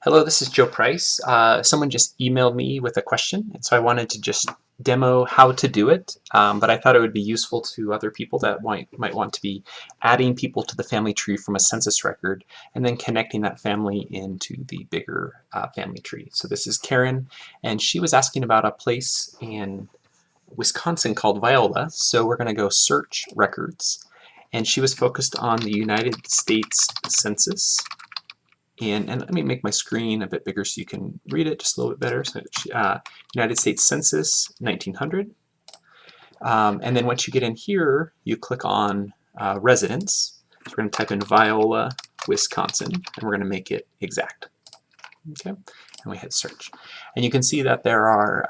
Hello, this is Joe Price. Someone just emailed me with a question, and so I wanted to just demo how to do it, but I thought it would be useful to other people that might want to be adding people to the family tree from a census record and then connecting that family into the bigger family tree. So this is Karen, and she was asking about a place in Wisconsin called Viola, so we're going to go search records, and she was focused on the United States Census. And let me make my screen a bit bigger so you can read it just a little bit better. So United States Census 1900. And then once you get in here, you click on residence. So we're going to type in Viola, Wisconsin, and we're going to make it exact. Okay, and we hit search. And you can see that there are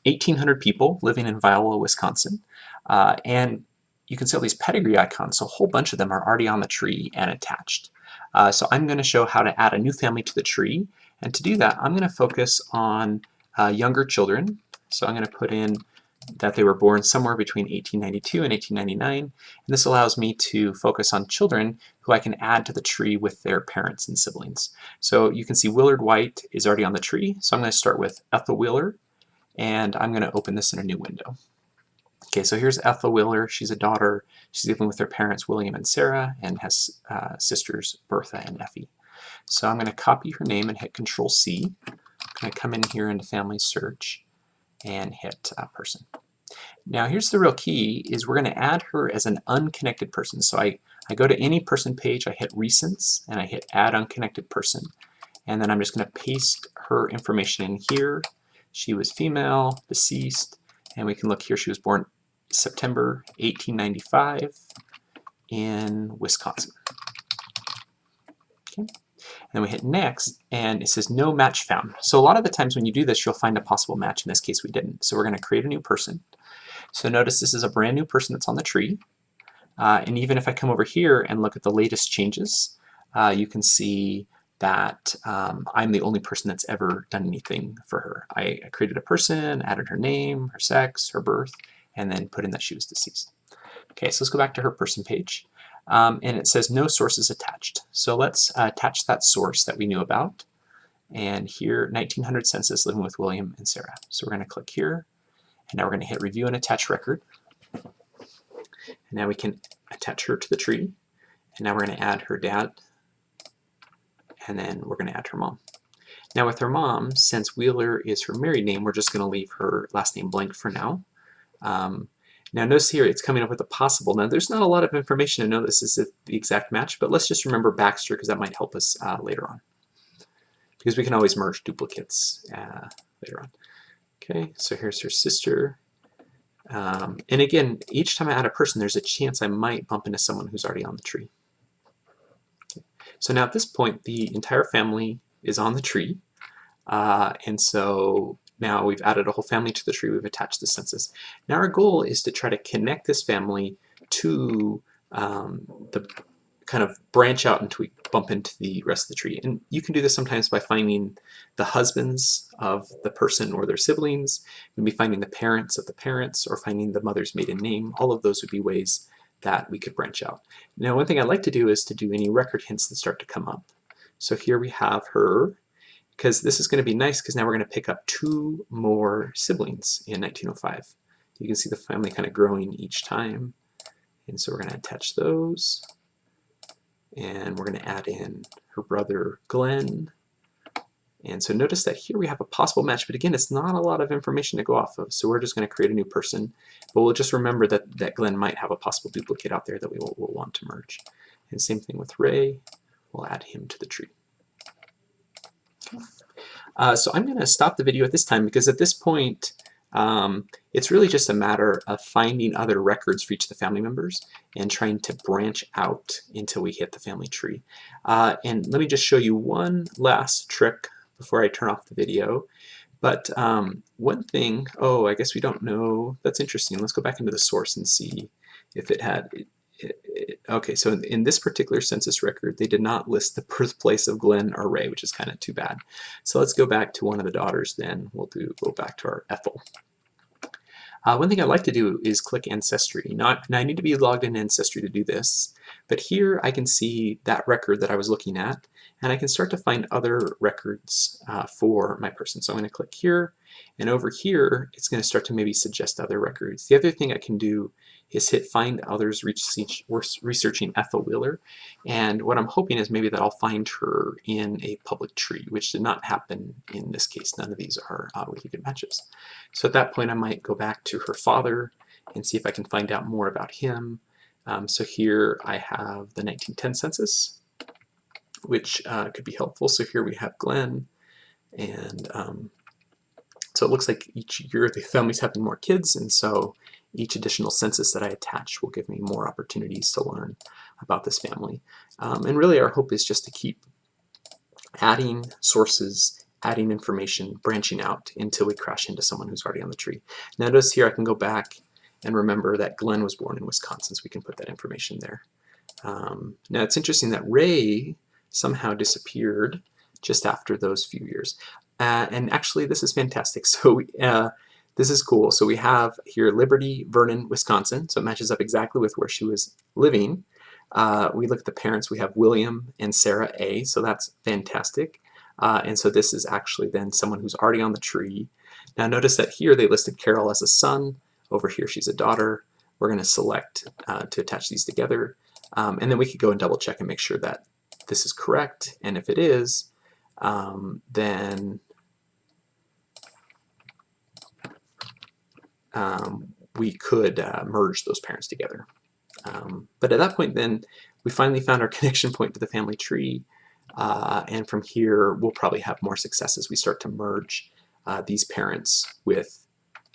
1,800 people living in Viola, Wisconsin. And you can see all these pedigree icons, so a whole bunch of them are already on the tree and attached. So I'm going to show how to add a new family to the tree, and to do that I'm going to focus on younger children. So I'm going to put in that they were born somewhere between 1892 and 1899, and this allows me to focus on children who I can add to the tree with their parents and siblings. So you can see Willard White is already on the tree, so I'm going to start with Ethel Wheeler, and I'm going to open this in a new window. Okay, so here's Ethel Wheeler. She's a daughter. She's living with her parents, William and Sarah, and has sisters, Bertha and Effie. So I'm going to copy her name and hit Control-C. I'm going to come in here into Family Search and hit Person. Now here's the real key, is we're going to add her as an unconnected person. So I go to any person page, I hit Recents, and I hit Add Unconnected Person. And then I'm just going to paste her information in here. She was female, deceased, and we can look here, she was born September 1895 in Wisconsin. Okay. And then we hit next, and it says no match found. So a lot of the times when you do this, you'll find a possible match. In this case, we didn't. So we're going to create a new person. So notice this is a brand new person that's on the tree. And even if I come over here and look at the latest changes, you can see that I'm the only person that's ever done anything for her. I created a person, added her name, her sex, her birth, and then put in that she was deceased. Okay, so let's go back to her person page. And it says no sources attached. So let's attach that source that we knew about. And here, 1900 census, living with William and Sarah. So we're going to click here, and now we're going to hit review and attach record. And now we can attach her to the tree. And now we're going to add her dad, and then we're going to add her mom. Now with her mom, since Wheeler is her married name, we're just going to leave her last name blank for now. Now notice here it's coming up with a possible. Now there's not a lot of information to know this is the exact match, but let's just remember Baxter because that might help us later on. Because we can always merge duplicates later on. Okay, so here's her sister. And again, each time I add a person, there's a chance I might bump into someone who's already on the tree. Okay. So now at this point, the entire family is on the tree. And so now we've added a whole family to the tree, we've attached the census. Now our goal is to try to connect this family to the kind of branch out until we bump into the rest of the tree. And you can do this sometimes by finding the husbands of the person or their siblings, maybe finding the parents of the parents, or finding the mother's maiden name. All of those would be ways that we could branch out. Now one thing I like to do is to do any record hints that start to come up. So here we have her, because this is going to be nice because now we're going to pick up 2 more siblings in 1905. You can see the family kind of growing each time. And so we're going to attach those. And we're going to add in her brother Glenn. And so notice that here we have a possible match, but again, it's not a lot of information to go off of. So we're just going to create a new person. But we'll just remember that Glenn might have a possible duplicate out there that we will want to merge. And same thing with Ray. We'll add him to the tree. So I'm going to stop the video at this time because at this point it's really just a matter of finding other records for each of the family members and trying to branch out until we hit the family tree. And let me just show you one last trick before I turn off the video. But one thing, oh, I guess we don't know. That's interesting. Let's go back into the source and see if it had. Okay, so in this particular census record, they did not list the birthplace of Glenn or Ray, which is kind of too bad. So let's go back to one of the daughters then. We'll go back to our Ethel. One thing I like to do is click Ancestry. Now I need to be logged in Ancestry to do this, but here I can see that record that I was looking at, and I can start to find other records for my person. So I'm going to click here, and over here it's going to start to maybe suggest other records. The other thing I can do is hit Find Others, researching Ethel Wheeler, and what I'm hoping is maybe that I'll find her in a public tree, which did not happen in this case. None of these are really good matches. So at that point I might go back to her father and see if I can find out more about him. So here I have the 1910 census, which could be helpful. So here we have Glenn, and so it looks like each year the family's having more kids, and so each additional census that I attach will give me more opportunities to learn about this family. And really our hope is just to keep adding sources, adding information, branching out until we crash into someone who's already on the tree. Now notice here I can go back and remember that Glenn was born in Wisconsin, so we can put that information there. Now it's interesting that Ray somehow disappeared just after those few years. And actually this is fantastic. So this is cool. So we have here Liberty, Vernon, Wisconsin. So it matches up exactly with where she was living. We look at the parents. We have William and Sarah A. So that's fantastic. And so this is actually then someone who's already on the tree. Now notice that here they listed Carol as a son. Over here she's a daughter. We're going to select to attach these together. And then we could go and double check and make sure that this is correct. And if it is, then we could merge those parents together. But at that point then, we finally found our connection point to the family tree, and from here we'll probably have more success as we start to merge these parents with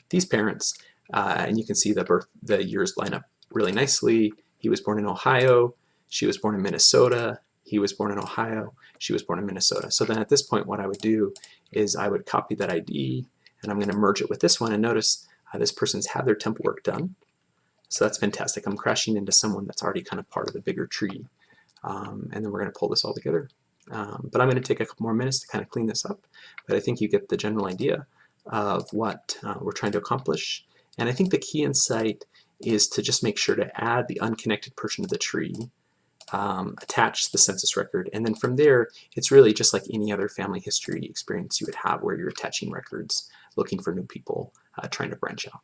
these parents, and you can see the years line up really nicely. He was born in Ohio, she was born in Minnesota, he was born in Ohio, she was born in Minnesota. So then at this point what I would do is I would copy that ID, and I'm going to merge it with this one, and notice this person's had their temp work done. So that's fantastic. I'm crashing into someone that's already kind of part of the bigger tree. And then we're going to pull this all together. But I'm going to take a couple more minutes to kind of clean this up. But I think you get the general idea of what we're trying to accomplish. And I think the key insight is to just make sure to add the unconnected person to the tree, attach the census record, and then from there, it's really just like any other family history experience you would have where you're attaching records, looking for new people, trying to branch out.